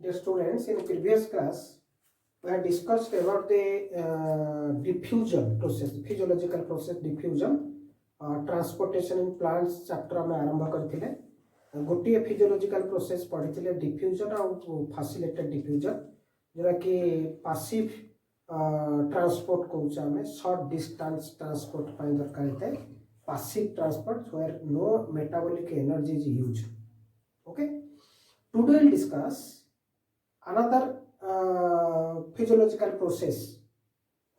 Dear students, in previous class, we had discussed about the diffusion process, physiological process diffusion, transportation in plants chapter आम आरंभ करथिले गोटे physiological process पढ़ी diffusion और facilitated diffusion जोरा कि पासिव ट्रांसपोर्ट कहूँ आम शॉर्ट डिस्टेंस ट्रांसपोर्ट दरकार होता है passive transport where no metabolic energy is used. Okay, today we'll discuss another physiological process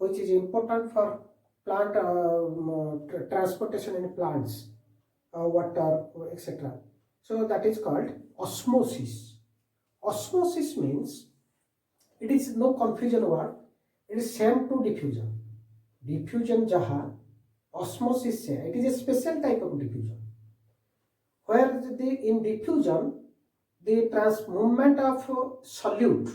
which is important for plant transportation in plants, water, etc. So that is called osmosis. Osmosis means, it is no confusion word, it is same to diffusion. Diffusion jaha osmosis se, it is a special type of diffusion where in diffusion the movement of solute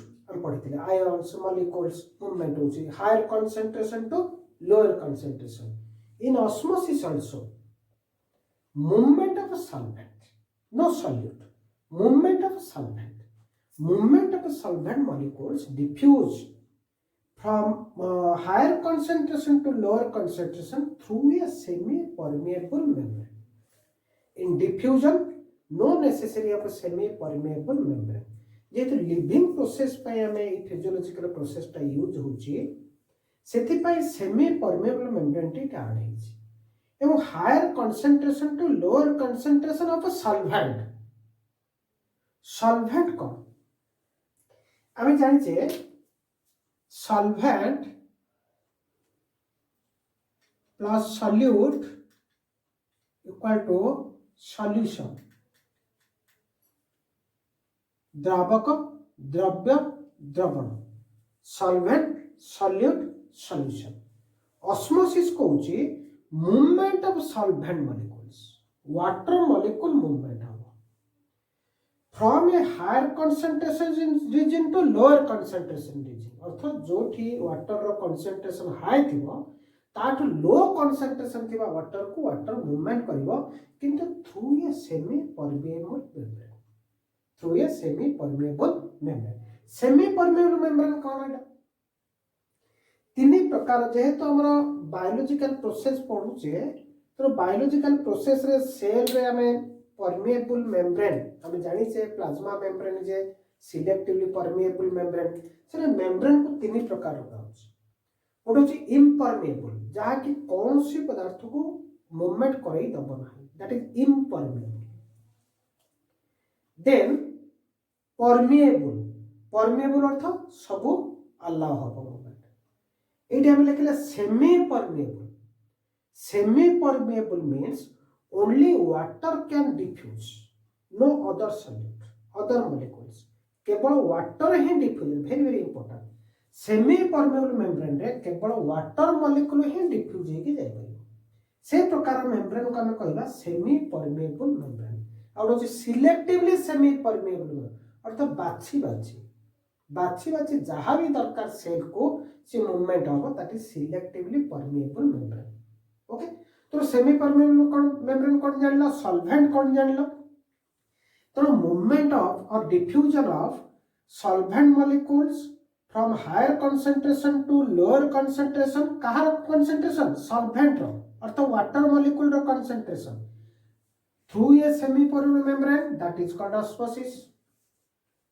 ions molecules movement hochi higher concentration to lower concentration. In osmosis also movement of a solvent, no solute, movement of solvent molecules diffuse from higher concentration to lower concentration through a semi-permeable membrane. In diffusion, no necessary of a semi-permeable membrane. जेहेतु living process पे हमें physiological process टा use होची सेथि पाई semi permeable membrane टी ऐड हेची एवं higher concentration to lower concentration of a solvent. Solvent को आमे जानि छे solvent plus solute equal to solution. द्रावक द्रव्य द्रवण solvent solute solution. osmosis को होची movement of solvent molecules, water molecule movement हो from a higher concentration region to lower concentration region. अर्थात जोठी वाटर रो concentration हाई थिबो ताठु लो concentration थिबा वाटर को वाटर मूवमेंट करिवो किंतु through a semi permeable membrane. Through a semi permeable membrane. Semi permeable membrane कोन है? तीन प्रकार जेहेतु हमर बायोलॉजिकल प्रोसेस पढुचे तो बायोलॉजिकल प्रोसेस रे सेल रे हमें परमेबल मेम्ब्रेन हम जानी से प्लाज्मा मेम्ब्रेन जे सिलेक्टिवली परमेबल मेम्ब्रेन से मेम्ब्रेन को तीन प्रकार होता है. गोटे होची इम्परमेबल जहा कि कौन सी पदार्थ को मूवमेंट करई दब नाही, that is impermeable. Then permeable. Permeable अर्थ सब अलाउ हबो मूवमेंट. एठी हम लिखले semi permeable. Semi permeable means only water can diffuse, no other solute, other molecules. केवल वाटर ही diffuse. Very very important. Semi permeable membrane रे केवल वाटर मॉलिक्यूल ही डिफ्यूज होके जाय परिबो. से प्रकार मेम्ब्रेन को हम कहबा सेमी परमेबल मेम्ब्रेन. और जो सिलेक्टिवली सेमी परमेबल अर्थ बाछि बाछि जहां भी दरकार सेल को से मूवमेंट हो that is selectively permeable membrane. Okay, तो सेमी परमेबल मेम्ब्रेन कोन जानलो, सॉल्वेंट कोन जानलो. तो मूवमेंट ऑफ और diffusion of solvent molecules from higher concentration to lower concentration. कहार कंसंट्रेशन? सॉल्वेंट रो अर्थ वाटर मॉलिक्यूल रो concentration through a semi permeable membrane that is called osmosis.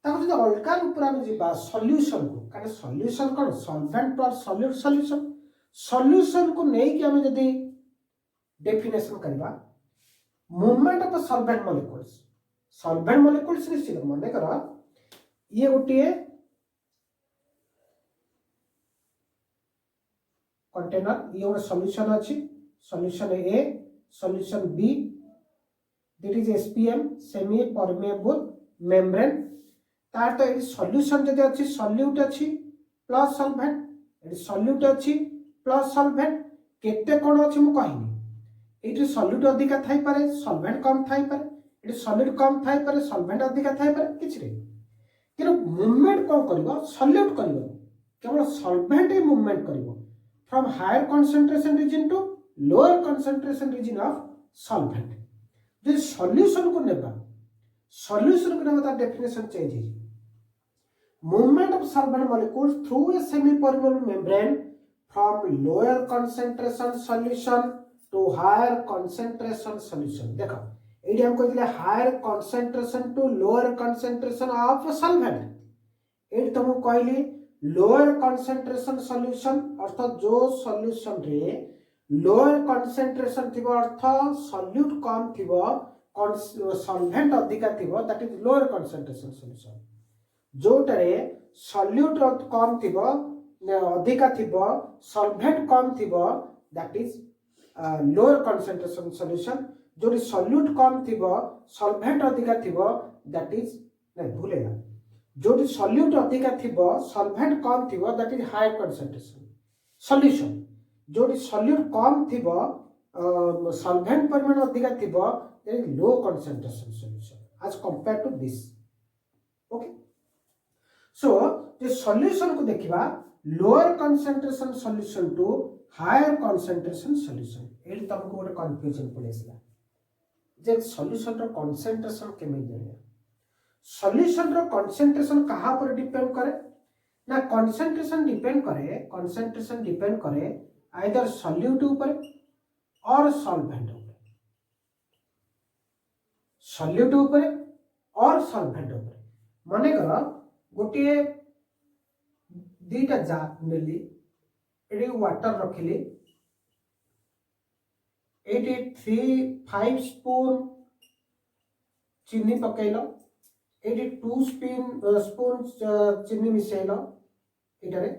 ताको जदि अलगा ऊपर हम जिबा सॉल्यूशन को, कारण सॉल्यूशन कोन solvent plus solute solution. Solution को नै कि हम जदि डेफिनेशन करबा movement of solvent molecules. Solvent molecules निश्चित मन कर ये गोटे कंटेनर, ये गोटे सॉल्यूशन अछि. Solution a, solution b, that is SPM semi permeable membrane. तार तो ए सॉल्यूशन जदि अछि सॉल्यूट अछि प्लस सॉल्वेंट, ए सॉल्यूट अछि प्लस सॉल्वेंट. केते कोन अछि मु कहिनी. एठी सॉल्यूट अधिका थाई पारे, सॉल्वेंट कम थाई पारे. एठी सॉल्यूट कम थाई पारे, सॉल्वेंट अधिका थाई पारे. किछ रे किरो मूवमेंट कोन करबो? सॉल्यूट करबो. केवल सॉल्वेंट ही मूवमेंट करबो from higher concentration region to lower concentration region of solvent. जे सॉल्यूशन को नेबा, सॉल्यूशन को नेबा ता डेफिनेशन चेंज हे. movement of solvent molecules through a semi-permeable membrane from lower concentration solution to higher concentration solution. देखो एडी हम कहले higher concentration to lower concentration of solvent। एडी तुमको कहली लोअर कंसंट्रेशन सॉल्यूशन अर्थात जो सॉल्यूशन रे लोअर कंसंट्रेशन थिबो अर्थ सॉल्यूट कम थिबो सॉल्वेंट अधिका थिबो that is lower concentration solution. जोटारे सॉल्यूट कम थिबो अधिका थिबो सॉल्वेंट कम थिबो that is lower concentration solution. जोटी सॉल्यूट कम थिबो सॉल्वेंट अधिका थिबो दैट इज नहीं भूलेगा जो सॉल्यूट अधिका थिबो सॉल्वेंट कम थिबो that is higher concentration solution. जो सॉल्यूट कम थिबो सॉल्वेंट परिमाण अधिका थिबो that is low concentration solution as compare to this. Okay so जे सॉल्यूशन को देखिबा lower concentration solution to higher concentration solution. एडी तुमको गोटे कंफ्यूजन पड़ेसला जे सॉल्यूशन रो कंसंट्रेशन केमे जाने सॉल्यूशन रो कंसंट्रेशन कहाँ पर डिपेंड करे ना कंसंट्रेशन डिपेंड करे आइदर सॉल्यूट ऊपर और सॉल्वेंट ऊपर माने कर गोटे दीटा जा नेली एडी वाटर रखिली एटी 5 स्पून चीनी पकेलो एटी 2 स्पून चीनी मिसेल एटारे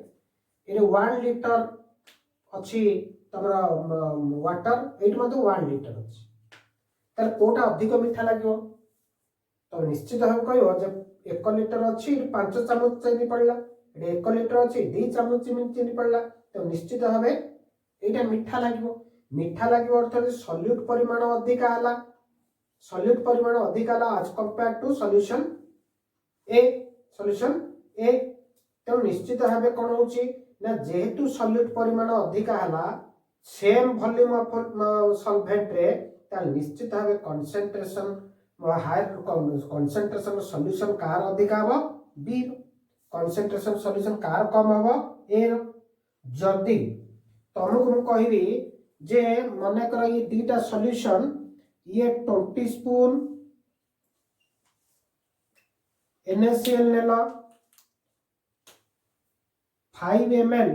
एटे 1 लीटर अच्छी तमरा वाटर एट मते 1 लीटर अछि तार कोटा अधिक मीठा लागो तो निश्चित भाव कहयो जे 1 लीटर अछि 5 चम्मच चीनी पड़ला एटे 1 लीटर अछि 2 चम्मच चीनी पड़ला तो निश्चित भाव एटा मीठा लागो अर्थात सॉल्यूट परिमाण अधिक आला as compared to solution A तो निश्चित भाव कौन होची ना जेहेतु सॉल्यूट परिमाण अधिक हला सेम वॉल्यूम ऑफ सॉल्वेंट रे ता निश्चित भाव कंसंट्रेशन हायर कंसंट्रेशन सॉल्यूशन कार अधिक हबो B कंसंट्रेशन सॉल्यूशन कार कम हबो A जदी तुमको हम कहबी जे माने कर ये दीटा सॉल्यूशन ये 20 स्पून NaCl नेला 5 ml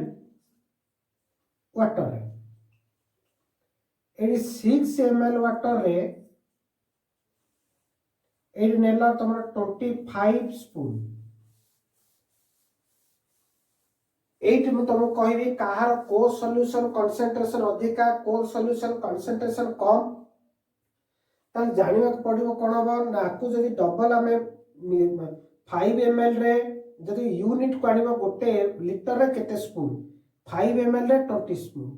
वाटर रे एडी 6 ml वाटर रे एडी नेला तुम 25 स्पून एट मु तुमको कहबी कहार को सॉल्यूशन कंसंट्रेशन अधिका को सॉल्यूशन कंसंट्रेशन कम ताल जानिबा पड़िबो कोन हबो ना को जदी डबल हमें 5 ml रे जदी यूनिट को आनिबो गोटे लीटर रे केते स्पून 5 ml रे 20 स्पून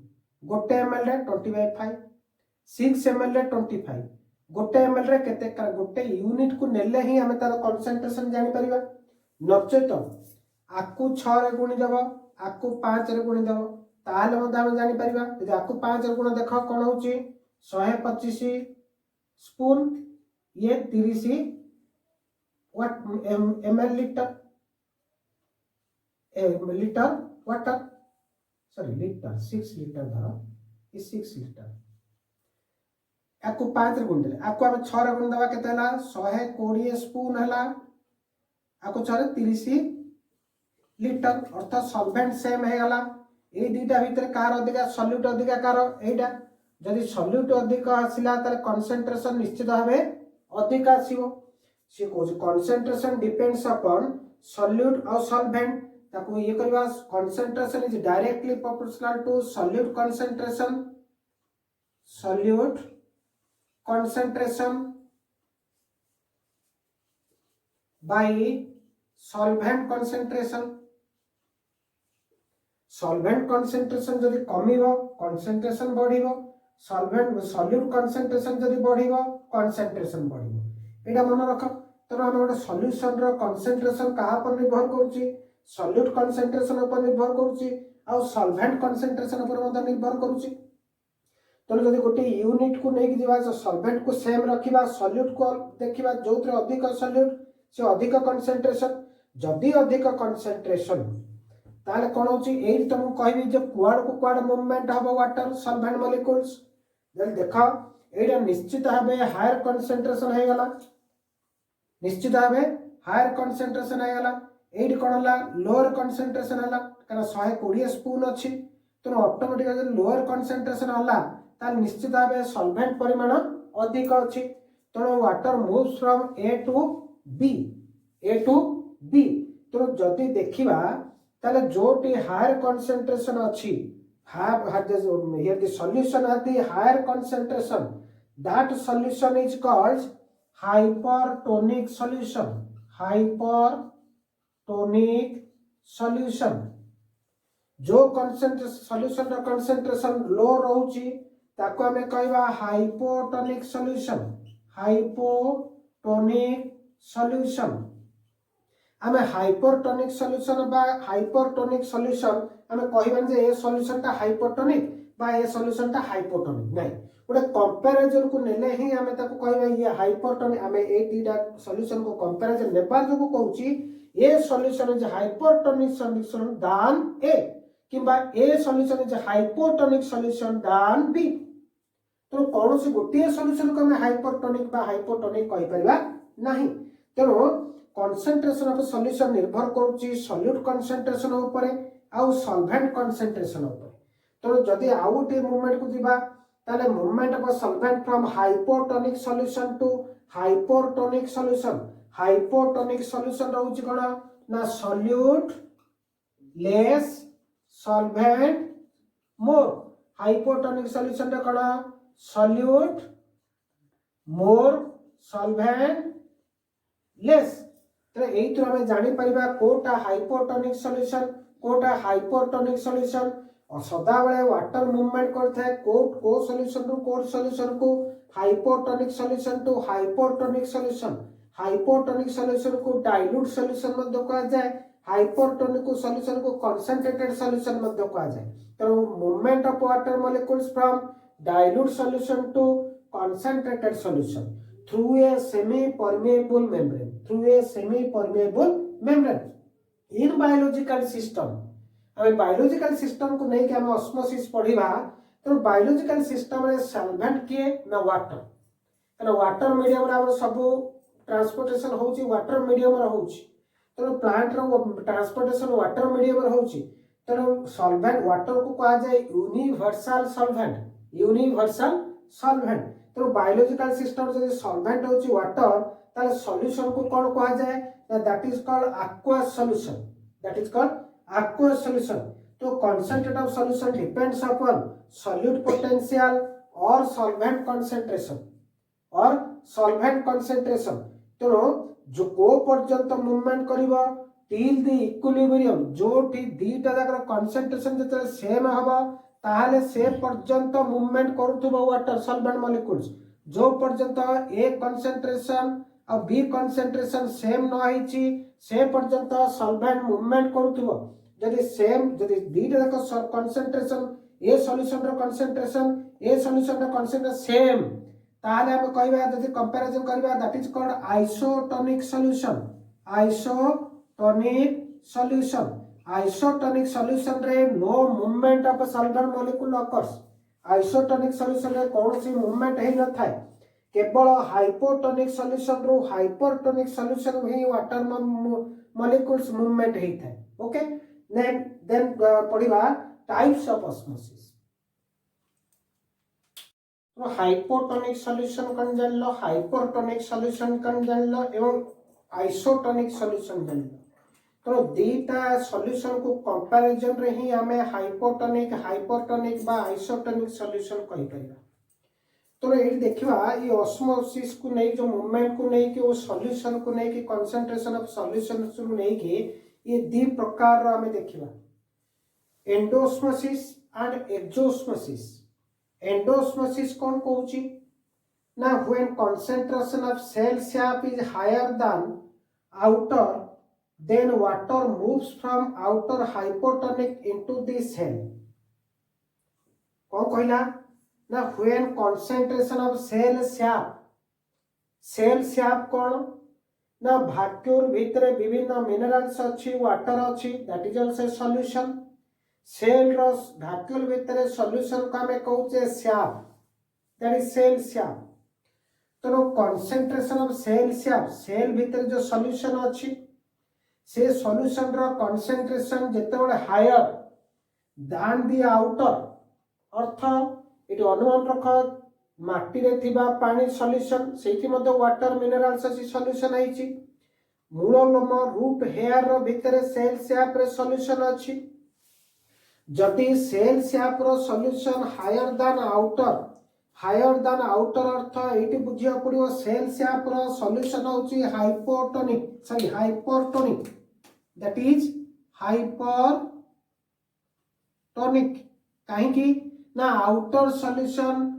गोटे ml रे 20/5 6 ml रे 25 गोटे ml रे केते गोटे यूनिट को नेले ही हमें तार कंसंट्रेशन जानि परिबा नचेत आकु 6 रे गुणी देबो आकु 5 रे गुणी देबो ताले मते हम जानि परिबा यदि आकु 5 रे गुण देखो कोन होची 125 स्पून ये 30 वाट ml litre water sorry litre 6 litre धर ये 6 लीटर आकु 5 रे गुण देले आकु हम 6 रे गुण दबा केते हला 120 स्पून हला आकु 6 रे 30 लीटर अर्थात सॉल्वेंट सेम हे गला ए दीटा भीतर कार अधिका सॉल्यूट अधिका कार एटा जदि सॉल्यूट अधिक आसिला ताले कंसंट्रेशन निश्चित भाबे अधिक आसीबो से को कंसंट्रेशन डिपेंड्स अपॉन सॉल्यूट और सॉल्वेंट ताको ये करबा concentration is directly proportional to solute concentration by solvent concentration जदि कमिबो कंसंट्रेशन बढ़िबो सॉल्यूट कंसंट्रेशन जदि बढ़िबो कंसंट्रेशन बढ़िबो एटा मन रख तो हम गोटे सॉल्यूशन रो कंसंट्रेशन कहा पर निर्भर करूची सॉल्यूट कंसंट्रेशन पर निर्भर करूची आ सॉल्वेंट कंसंट्रेशन पर मत निर्भर करूची तो जदि गोटे यूनिट को नेकी दिबा सॉल्वेंट को सेम रखिबा सॉल्यूट को देखिबा जोथरे अधिक सॉल्यूट से अधिक कंसंट्रेशन जदि अधिक कंसंट्रेशन ताले कौन होची एई तुमको कहबी जे कुआड को कुआड मूवमेंट हबो वाटर सॉल्वेंट मॉलिक्यूल्स जल देखा एटा निश्चित भावे हायर कंसंट्रेशन है गला निश्चित भावे हायर कंसंट्रेशन है गला एई कोन हला लोअर कंसंट्रेशन हला कारण 120 स्पून अछि तो ऑटोमेटिकली लोअर कंसंट्रेशन हला ताल निश्चित भावे सॉल्वेंट परिमाण अधिक अछि तो water moves from a to b तो जदि देखिबा ताले जोटी हायर कंसंट्रेशन अछि here the solution at the higher concentration that solution is called hypertonic solution जो solution ର concentration low रहउची ताको हमें कहबा hypotonic solution आमे हाइपरटोनिक सॉल्यूशन बा हाइपरटोनिक सॉल्यूशन आमे कहबन जे ए सॉल्यूशन ता हाइपरटोनिक बा ए सॉल्यूशन ता हाइपोटोनिक नै गोटे कंपैरिजन को नेले ही आमे ताको कहबा ये हाइपरटोनिक आमे ए तीटा सॉल्यूशन को कंपैरिजन नेबार जो को कहउची a solution is hypertonic solution than a किबा a solution is hypotonic solution than b तो कौन से गोटे सॉल्यूशन को हमें हाइपरटोनिक बा हाइपोटोनिक कहि परिबा नाही तेनो concentration of solution निर्भर करूची solute concentration ऊपर आउ solvent concentration ऊपर तो जदि आउटे मूवमेंट को दिबा ताले movement of solvent from hypotonic solution to hypertonic solution रहउची कोन ना solute less solvent more hypotonic solution रे कोन solute more solvent less तो एई तो हमें जानि परिबा कोटा हाइपोटोनिक सॉल्यूशन कोटा हाइपोटोनिक सॉल्यूशन और सदा बेले वाटर मूवमेंट करथे को सॉल्यूशन टू को सॉल्यूशन को hypotonic solution to hypotonic solution को डाइल्यूट सॉल्यूशन मध्ये कहा जाए हाइपोटोनिक सॉल्यूशन को कंसंट्रेटेड सॉल्यूशन मध्ये कहा जाए तो movement of water molecules from dilute solution to concentrated solution through a semi-permeable membrane in biological system हमें बायोलॉजिकल सिस्टम को नहीं कि हमें ऑस्मोसिस पढ़िबा तो बायोलॉजिकल सिस्टम रे सॉल्वेंट के ना वाटर ना वाटर मीडियम रे हमर सब ट्रांसपोर्टेशन होची वाटर मीडियम रे होची तो प्लांट रो ट्रांसपोर्टेशन वाटर मीडियम रे होची तो सॉल्वेंट वाटर को कहा जाए यूनिवर्सल सॉल्वेंट तो बायोलॉजिकल सिस्टम जदि सॉल्वेंट होची वाटर ताले सॉल्यूशन को कौन कहा जाए that is called aqueous solution तो concentrate of solution depends upon solute potential or solvent concentration तो जो को पर्यंत मूवमेंट करिवो टिल द इक्विलिब्रियम जो ठी दीटा जाकर कंसंट्रेशन जते सेम हबो ताहले से पर्यंत मूवमेंट करूथबो वाटर सॉल्वेंट मॉलिक्यूल्स जो पर्यंत ए कंसंट्रेशन और बी कंसंट्रेशन सेम न होईची से पर्यंत सॉल्वेंट मूवमेंट करूथबो जदि सेम जदि दीटा जाकर कंसंट्रेशन ए सॉल्यूशन रो कंसंट्रेशन सेम ताहले हम कहबा जदि कंपैरिजन करबा that is called isotonic solution रे no movement of solvent molecule occurs isotonic solution रे कोनोसी मूवमेंट हे न थाए केवल हाइपोटोनिक सॉल्यूशन रो हाइपरटोनिक सॉल्यूशन ही वाटर मॉलिक्यूल्स मूवमेंट हे थाए ओके देन पढ़िबा टाइप्स ऑफ ऑस्मोसिस तो हाइपोटोनिक सॉल्यूशन कन जानलो हाइपरटोनिक सॉल्यूशन कन जानलो एवं आइसोटोनिक सॉल्यूशन जानलो तो दीटा सॉल्यूशन को कंपैरिजन रे ही हमें हाइपरटोनिक बा आइसोटोनिक सॉल्यूशन कहि परिबा तो ये देखिबा ये ऑस्मोसिस को नहीं जो मूवमेंट को नहीं कि वो सॉल्यूशन को नहीं कि कंसंट्रेशन ऑफ सॉल्यूशन को नहीं कि ये दी प्रकार रो हमें देखिबा एंडोस्मोसिस एंड एक्सोस्मोसिस एंडोस्मोसिस कौन कहूची ना when concentration of cell shape is higher than outer then water moves from outer hypotonic into the cell कौन कहला ना when concentration of cell shape कौन ना भाक्यूल भितर विभिन्न मिनरल्स अच्छी वाटर अच्छी that is also solution cell रो भाक्यूल भितर सॉल्यूशन को हमें कहूचे sap that is cell sap तो concentration of cell sap cell भितर जो सॉल्यूशन अच्छी से सॉल्यूशन रो कंसंट्रेशन जेतेबेले हायर दैन दी आउटर अर्थ ये अनुमान रख माटी रे थिबा पानी सॉल्यूशन सेठी मध्ये वाटर मिनरल्स अछि सॉल्यूशन आइछि मूल लोम रूट हेयर रो भितर सेल शैप रे सॉल्यूशन अछि जदि सेल शैप रो सॉल्यूशन हायर दैन आउटर अर्थ एठी बुझिया पड़ियो सेल शैप रो सॉल्यूशन होछि हाइपरटोनिक दैट इज हाइपरटोनिक काहे कि ना आउटर सॉल्यूशन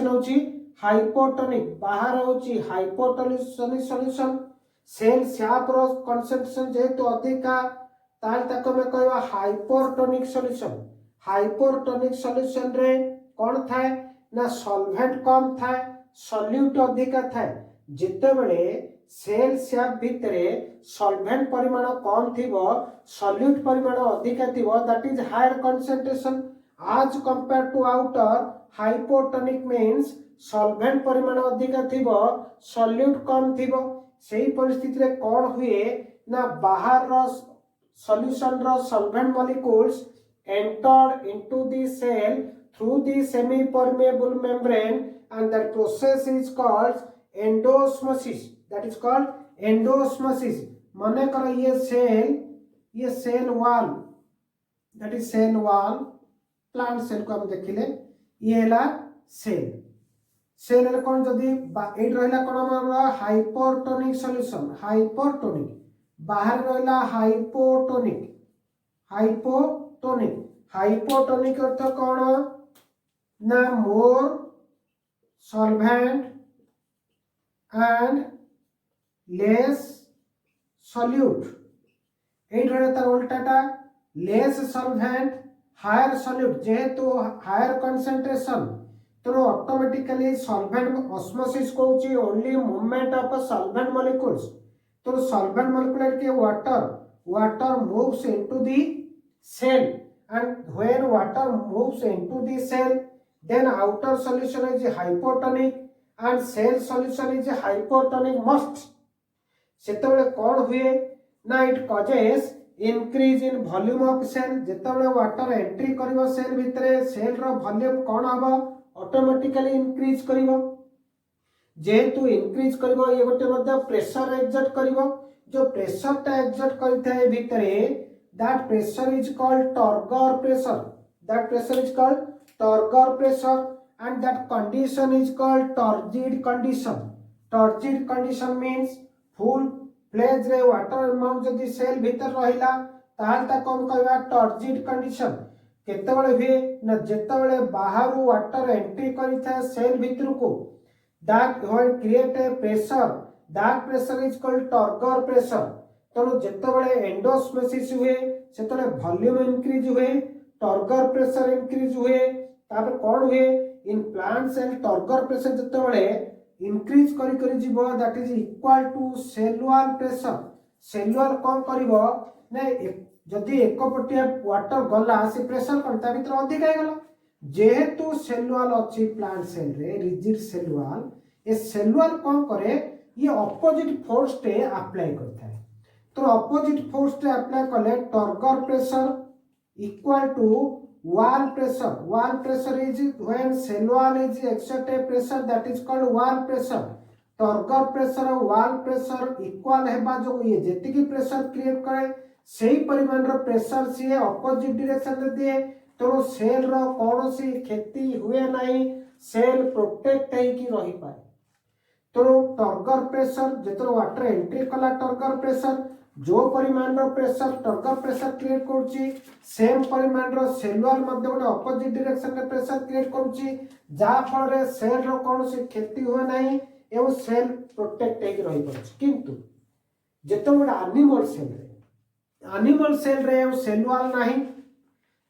होची हाइपोटोनिक बाहर होची हाइपोटोनिक सॉल्यूशन सेल शैप रो कंसंट्रेशन जेहेतु अधिका ताल तक में कहवा हाइपरटोनिक सॉल्यूशन रे कोन थाए ना सॉल्वेंट कम थाए सॉल्यूट अधिका थाए जितेबेले सेल शैप भितरे सॉल्वेंट परिमाण कम थिबो सॉल्यूट परिमाण अधिका थिबो that is higher concentration as compare to outer hypotonic means solvent परिमाण अधिका थिबो सॉल्यूट कम थिबो सेही परिस्थिति रे कोन हुए ना बाहर रो सॉल्यूशन रो solvent molecules enter into the cell through the semi permeable membrane and that process is called endosmosis that is called endosmosis माने कर ये cell wall that is cell wall plant cell को हम देखिले ये हला सेल रे कोन जदी एट रहला कोन हमरा हाइपरटोनिक सॉल्यूशन हाइपरटोनिक बाहर रहला हाइपोटोनिक अर्थ कोन ना more solvent and less solute एट रहे तार उल्टाटा less solvent higher solute जेहेतु higher concentration तो ऑटोमेटिकली solvent osmosis कहूची only movement of solvent molecules तो solvent molecule के water moves into the cell and when water moves into the cell then outer solution is hypotonic and cell solution is hypertonic most सेतबेले कोन हुए ना it causes increase in volume of cell जेतबेले water entry करिवो cell भितरे cell रो volume कोन हबो ऑटोमेटिकली इंक्रीज करिवो जेहेतु इंक्रीज करिवो ये गोटे मध्ये प्रेशर एक्सर्ट करिवो जो प्रेशर ता एक्सर्ट करिथाय भितरे that pressure is called turgor pressure and that condition is called turgid condition means full fledged रे water amount जदि सेल भीतर रहिला ताल ता कोन कहबा turgid condition केतेबेले हुए ना जेतेबेले बाहर वाटर एंट्री करिथा सेल भीतर को that when create a pressure that pressure is called turgor pressure तनो जेतेबेले एंडोस्मोसिस हुए सेतेबेले वॉल्यूम इंक्रीज हुए टर्गर प्रेशर इंक्रीज हुए तापर कोन हुए in plant cell turgor pressure जतेबेले इंक्रीज करी जीवो that is equal to cell wall pressure cell wall कोन करिवो ने जदी एक पटिया वाटर गला से प्रेशर कोन ता भीतर अधिक आइ गला जेहेतु सेल वॉल अछि प्लांट सेल रे रिजिड सेल वॉल ए सेल वॉल कोन करे ये ऑपोजिट फोर्स टे अप्लाई करता है तो ऑपोजिट फोर्स टे अप्लाई करले turgor pressure equal to wall pressure is when cell wall is exert a pressure that is called wall pressure turgor pressure और wall pressure equal हेबा जो ये जेति की प्रेशर क्रिएट करे सही परिमाण रो प्रेशर से ऑपोजिट डायरेक्शन रे दिए तो सेल रो कोनोसी क्षति हुए नहीं सेल प्रोटेक्ट है कि रही पाए तो टर्गर प्रेशर जेतो वाटर एंट्री कला टर्गर प्रेशर जो परिमाण रो प्रेशर टर्गर प्रेशर क्रिएट करछि सेम परिमाण रो सेल वॉल मध्ये गोटे ऑपोजिट डायरेक्शन रे प्रेशर क्रिएट करछि जा फल रे सेल रो कोनोसी क्षति हुए नाही एवं सेल प्रोटेक्ट है कि रही पड़छि किंतु जेतो गोटे एनिमल सेल रे सेल वॉल नाही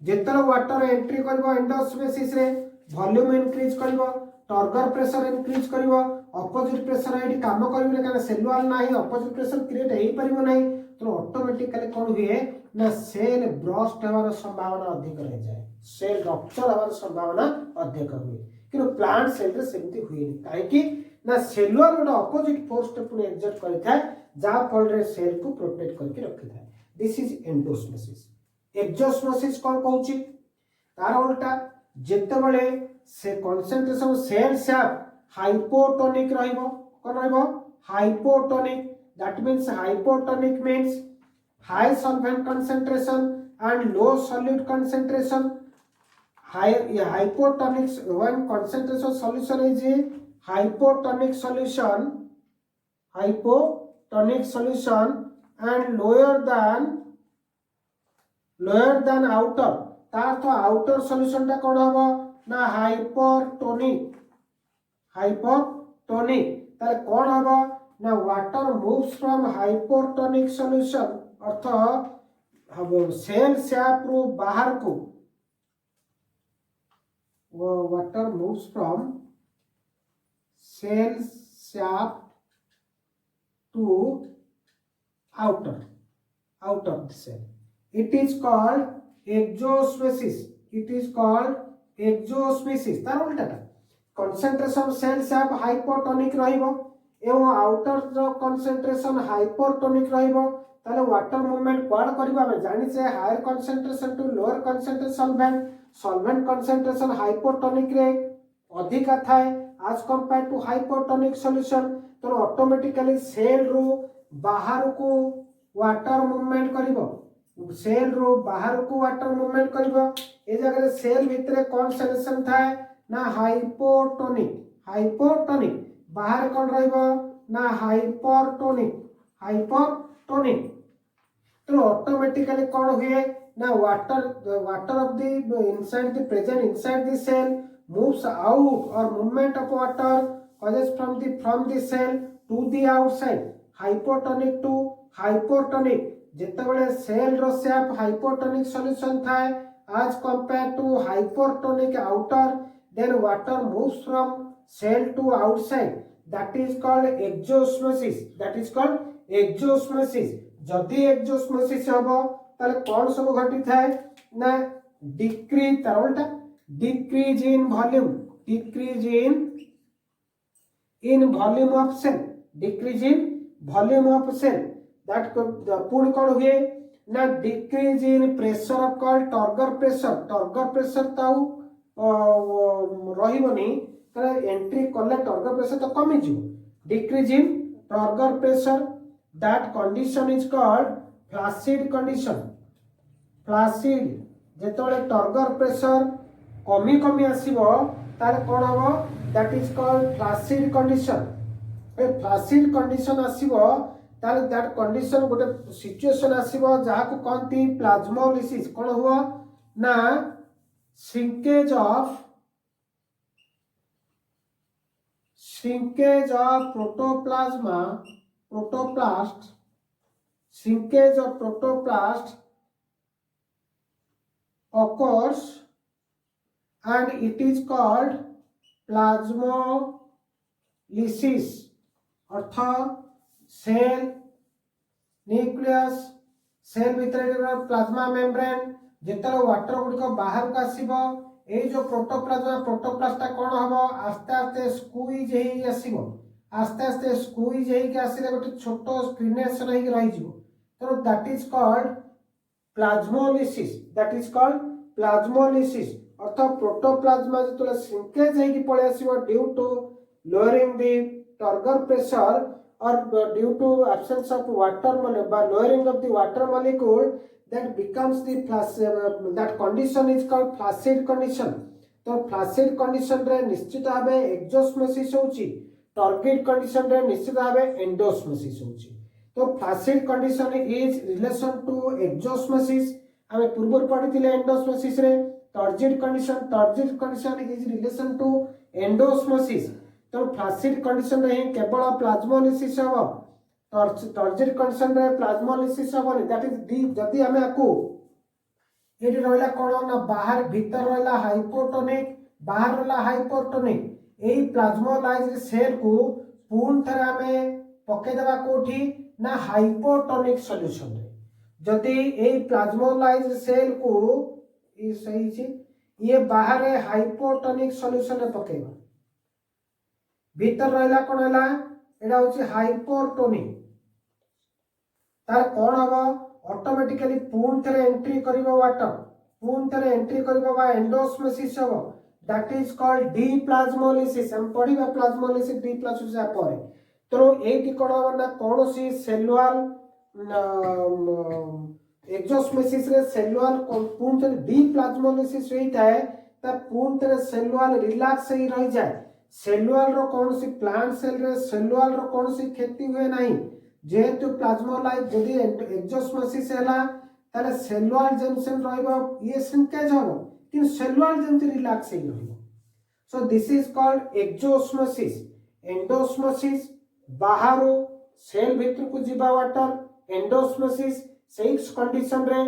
जेतरो वाटर एंट्री करबो एंडोस्मोसिस रे वॉल्यूम इंक्रीज करबो टर्गर प्रेशर इंक्रीज करिवो अपोजिट प्रेशर एठी काम करिवो कारण सेल वॉल नाही अपोजिट प्रेशर क्रिएट हेई परिवो नाही तो ऑटोमेटिकली कोन हुए ना सेल ब्रस्ट होवार संभावना अधिक रह जाए सेल रप्चर होवार संभावना अधिक हुए कि प्लांट सेल रे सेमती हुए काहे ना सेल वॉल गोटे अपोजिट फोर्स पुनी एक्सर्ट करिथाय जा फल रे सेल को प्रोटेक्ट करके रखिथाय दिस इज एंडोस्मोसिस एक्सोस्मोसिस कोन कहूची तार उल्टा जेते बळे से कंसंट्रेशन सेल सैप हाइपोटोनिक रहइबो कोन रहइबो hypotonic that means hypotonic means high solvent concentration and low solute concentration hypotonic when concentration solution is a hypotonic solution and lower than outer तार तो आउटर सॉल्यूशन टा कोन हबो ना हाइपरटोनिक ताले कोन हबो ना water moves from hypertonic solution अर्थ हबो सेल सैप रो बाहर को water moves from cell sap to outer the cell. It is called exosmosis. तार उल्टा concentration cell sap hypotonic रहिबो एवं outer जो concentration hypertonic रहिबो ताले वाटर मूवमेंट क्वाड करबा हम जानि से higher concentration to lower concentration solvent concentration hypotonic रे अधिक थाए as compared to hypotonic solution तो ऑटोमेटिकली सेल रो बाहर को वाटर मूवमेंट करिवो सेल रो बाहर को वाटर मूवमेंट करिवो ए जगह रे सेल भितरे कोन सॉल्यूशन थाए ना हाइपोटोनिक बाहर कोन रहइबो ना हाइपरटोनिक तो ऑटोमेटिकली कोन हुए ना water of the inside the present inside the cell moves out or movement of water causes from the cell to the outside hypotonic to hypertonic जेतेबेले सेल रो शेप हाइपोटोनिक सॉल्यूशन थाए as compared to hypertonic outer then water moves from cell to outside that is called exosmosis जदि exosmosis हबो ताले कोन सब घटी थाए ना डिक्रीज उल्टा decrease in volume of cell that पुण कौन हुए ना decrease in pressure called turgor pressure ताऊ रहिबनी कारण एंट्री कले turgor pressure तो कमी जिवो decrease in turgor pressure that condition is called flaccid condition जेतोले turgor pressure कमी आसीबो ताले कोन हबो that is called flaccid condition ए फ्लासिड कंडीशन आसीबो ताले दैट कंडीशन गोटे सिचुएशन आसीबो जहा को कोनती प्लाज्मोलिसिस कोन हुआ ना shrinkage of protoplast occurs and it is called plasmolysis अर्थात सेल न्यूक्लियस सेल भीतर प्लाज्मा मेम्ब्रेन जेतले वाटर गुडी बाहर का आसीबो ए जो प्रोटोप्लास्ट कोन हबो आस्ते स्क्वीज हेई आसीबो आस्ते स्क्वीज हेई के आसीले गोटे छोटो स्क्रीनेशन हेई रहि जिवो तो दैट इज कॉल्ड प्लाज्मोलिसिस अर्थात प्रोटोप्लाज्मा जो श्रिंकेज है कि पळे आसीबो due to lowering the turgor pressure or due to absence of water by lowering of the water molecule that becomes the that condition is called flaccid condition तो flaccid condition रे निश्चित भाबे exosmosis होची turgid condition रे निश्चित भाबे endosmosis होची तो flaccid condition is relation to exosmosis हमें पूर्व पढ़िथिले एंडोस्मोसिस रे turgid condition is relation to endosmosis तो फ्लासिड कंडीशन रे केवल प्लाज्मोलिसिस हबो टर्जिड कंडीशन रे प्लाज्मोलिसिस हबोनी दैट इज जदी हमें आकू एडी रहला कोन ना बाहर भीतर रहला हाइपोटोनिक बाहर रहला हाइपोटोनिक एई प्लाज्मोलाइज्ड सेल को पुन थरे आमे पके देबा कोठी ना हाइपोटोनिक सॉल्यूशन रे जदि एई प्लाज्मोलाइज्ड सेल को ई सही छी ये बाहर हाइपोटोनिक सॉल्यूशन रे पकेबा भीतर रहला कोन हला एडा होची हाइपोटोनिक तार कोन हबो ऑटोमेटिकली पुन थरे एंट्री करिवो वाटर पुन थरे एंट्री करिवो बा एंडोस्मोसिस हबो दैट इज कॉल्ड डीप्लाज्मोलिसिस हम पढिबा प्लाज्मोलिसिस डीप्लाज्मोसिस पर तो एटी कोन हबो ना कोनोसी सेलुलर एक्सोस्मोसिस रे सेलुलर पुन थरे डीप्लाज्मोलिसिस होइताय ता पुन थरे सेलुलर रिलैक्स ही रह जाए सेलुलर रो कोनोसी प्लांट सेल रे सेलुलर रो कोनोसी क्षति हुए नहीं जेहेतु प्लाज्मोलाइट जदि एक्सोस्मोसिस हैला ताले सेलुलर जंक्शन रहइबो ये श्रिंकेज हबो कि सेलुलर जंक्शन रिलैक्स ही रहइबो so this is called exosmosis endosmosis बाहरो सेल भीतर को जीवा वाटर एंडोस्मोसिस सेही कंडीशन रे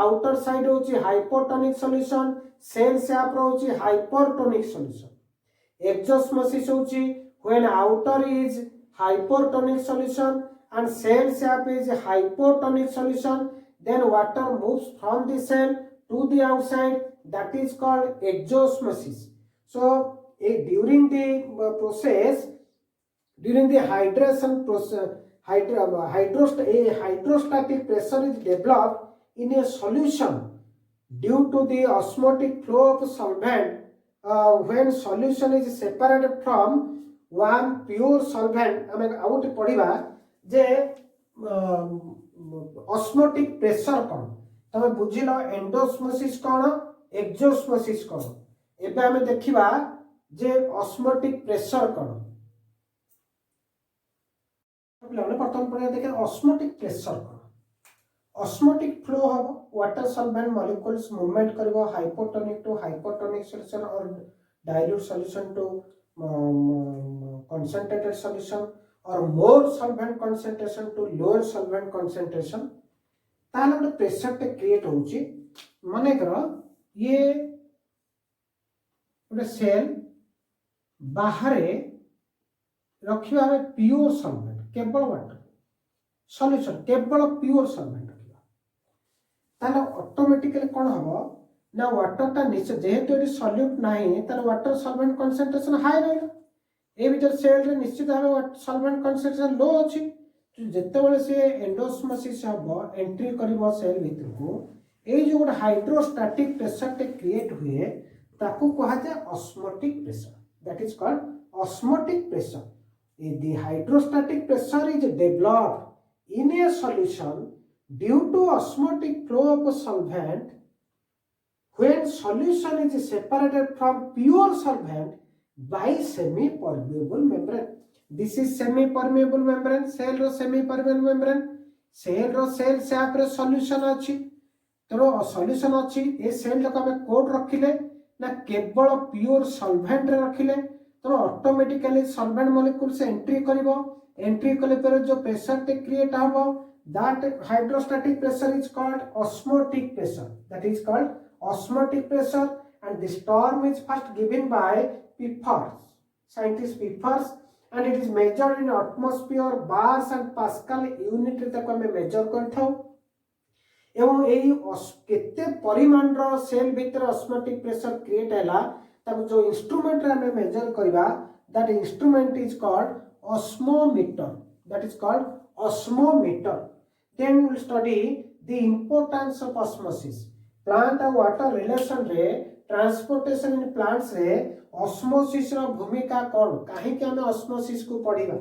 आउटर साइड होची हाइपोटोनिक सॉल्यूशन सेल शेप रो होची हाइपरटोनिक सॉल्यूशन एक्सोस्मोसिस होची when outer is hypertonic solution and cell shape is hypotonic solution then water moves from the cell to the outside that is called exosmosis so during the process during the hydration process hydrostatic pressure is developed in a solution due to the osmotic flow of solvent when solution is separated from one pure solvent आमे out पढिबा जे osmotic pressure कोन तमे बुझिलो endosmosis कोन exosmosis कोन एबे आमे देखिबा जे osmotic pressure कोन पिलाने प्रथम पढिया देखे osmotic pressure कोन ऑस्मोटिक फ्लो हबो वाटर सॉल्वेंट मॉलिक्यूल्स मूवमेंट करबो हाइपोटोनिक टू हाइपोटोनिक सॉल्यूशन और dilute solution to concentrated solution or more solvent concentration to lower solvent concentration ताले गोटे प्रेशर टे क्रिएट होउची माने करो ये गोटे सेल बाहरे रखिबा में प्योर सॉल्वेंट केवल वाटर सॉल्यूशन केवल प्योर सॉल्वेंट रखिबा ताले ऑटोमेटिकली कोन हबो ना वाटर टा नीचे जेहेतु एटी सॉल्यूट नाही तार वाटर सॉल्वेंट कंसंट्रेशन हाई रहला ए भीतर सेल रे निश्चित भाव सॉल्वेंट कंसंट्रेशन लो अछि जेतेबेले से एंडोस्मोसिस हबो एंट्री करबो सेल भीतर को ए जो गोटे हाइड्रोस्टैटिक प्रेशर टे क्रिएट हुए ताकू कहा जाय osmotic pressure that is called osmotic pressure the hydrostatic pressure is developed in a solution due to osmotic flow of solvent when solution is separated from pure solvent by semi-permeable membrane. This is semi-permeable membrane, cell ro semi-permeable membrane, cell ro cell shape रे solution अछि तो solution अछि ए cell को हमें code रखिले ना केवल pure solvent रे रखिले तो ऑटोमेटिकली solvent molecule से एंट्री करिवो एंट्री कले पर जो प्रेशर टे क्रिएट हबो that hydrostatic pressure is called osmotic pressure that is called osmotic pressure and this term is first given by Pfeffer scientist Pfeffer and it is measured in atmosphere bars and pascal unit रे ताको हमें major करथौ एवं एई केते परिमाण रो cell भीतर osmotic pressure create हैला ताको जो इंस्ट्रूमेंट रे हमें मेजर करबा that instrument is called osmometer that is called osmometer then we will study the importance of osmosis plant and water relation रे ट्रांसपोर्टेशन इन प्लांट्स रे ऑस्मोसिस रो भूमिका कोन काहे कि हमें ऑस्मोसिस को पढिबा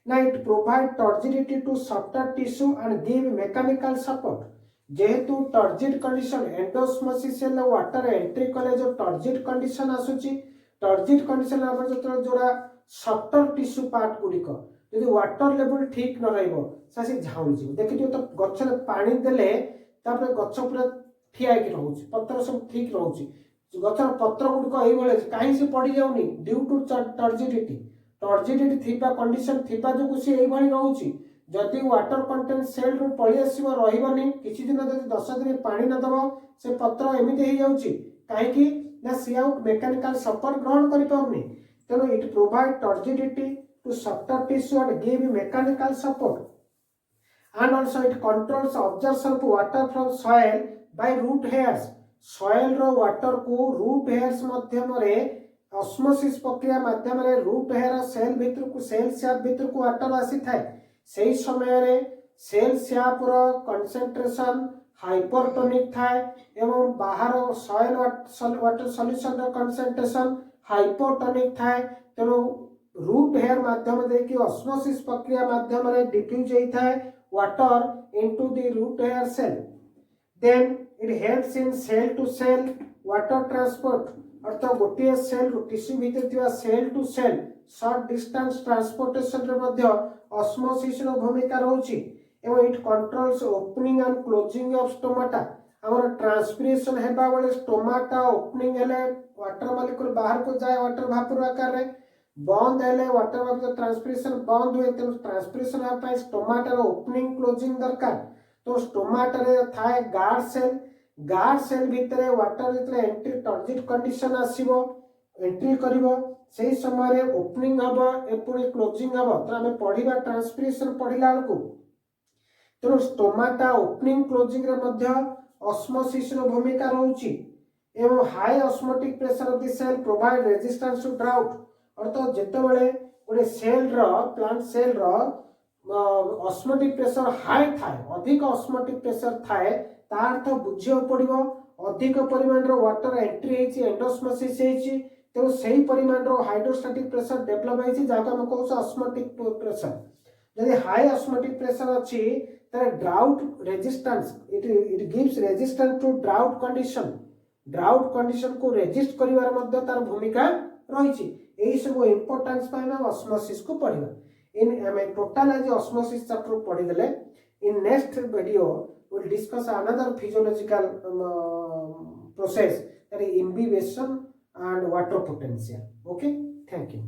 ना it provide turgidity to softer tissue and give mechanical support जेहेतु टर्जिड कंडीशन एंडोस्मोसिस ले वाटर एंट्री कले जो टर्जिड कंडीशन आसुची टर्जिड कंडीशन आबर जो जोड़ा सॉफ्टर टिश्यू पार्ट गुडी को यदि वाटर लेवल ठीक न रहइबो सासी झाउली जी देखियो तो गछ रे पानी देले तापर गछ पूरा ठिया कि रहउची पत्र सब ठीक रहउची गछर पत्र गुड को एई बेले काहे से पड़ी जाउनी ड्यू टू टर्जिडिटी थिबा कंडीशन थिबा जो कुछ एई भली रहउची जदि वाटर कंटेंट सेल रु पळी आसीबो रहिबनी किछि दिन जदि 10 दिन पानी न दबो से पत्र एमिते हे जाउची काहे कि ना सियाउ मैकेनिकल सपोर्ट ग्रहण करि पाउनी तेणु it provide turgidity to softer tissue and give mechanical support and also it controls absorption of water from soil by root hairs. soil रो water को root hairs माध्यम रे osmosis प्रक्रिया माध्यम रे root hair सेल भीतर को सेल स्याप भीतर को water आसी थाए सही समय रे सेल स्याप रो concentration हाइपरटोनिक थाए एवं बाहर soil water solution रो concentration हाइपोटोनिक थाए तेणु root hair माध्यम दे कि osmosis प्रक्रिया माध्यम रे diffuse होई थाए water into the root hair cell. Then it helps in cell to cell water transport. अर्थात गोटे सेल टिश्यू भीतर थिबा cell to cell short distance transportation रे मध्य ऑस्मोसिस रो भूमिका रहउची एवं it controls opening and closing of stomata. हमर ट्रांसपिरेशन हेबा बेले स्टोमाटा ओपनिंग हेले वाटर मॉलिक्यूल बाहर को जाए वाटर भापर आकार रे बंद हेले वाटर भापर ट्रांसपिरेशन बंद हुए तेणु ट्रांसपिरेशन हेबा स्टोमाटा रो ओपनिंग क्लोजिंग दरकार. तो स्टोमाटा रे थाए गार्ड सेल भितरे वाटर जितले एंट्री टर्जिट कंडीशन आसीबो एंट्री करिवो सेही समय रे ओपनिंग हबो एपुनी क्लोजिंग हबो. तो हमें पढिबा ट्रांसपिरेशन पढिला बेलकू तेणु स्टोमाटा ओपनिंग क्लोजिंग रे मध्य ऑस्मोसिस रो भूमिका रहउची एवं high osmotic pressure of the cell provide resistance to drought. अर्थात जेतेबेले गोटे सेल रो प्लांट सेल रो ऑस्मोटिक प्रेशर हाई थाए अधिक ऑस्मोटिक प्रेशर थाए ता अर्थ बुझियो पड़िबो अधिक परिमाण रो वाटर एंट्री हेची एंडोस्मोसिस हेची तेणु सही परिमाण रो हाइड्रोस्टैटिक प्रेशर डेवलप हेची जाका हम कहू ऑस्मोटिक प्रेशर. यदि हाई ऑस्मोटिक प्रेशर अछि तारे drought resistance it gives resistance to drought condition को रेजिस्ट करिवार मध्ये तार भूमिका रहिछि. एही सब इंपोर्टेंस पाइ हम ऑस्मोसिस को पढिबा. इन हमें टोटल आज ऑस्मोसिस चैप्टर पढ़ी देले. In next video we'll discuss another physiological process, that is imbibition and water potential. Okay, thank you.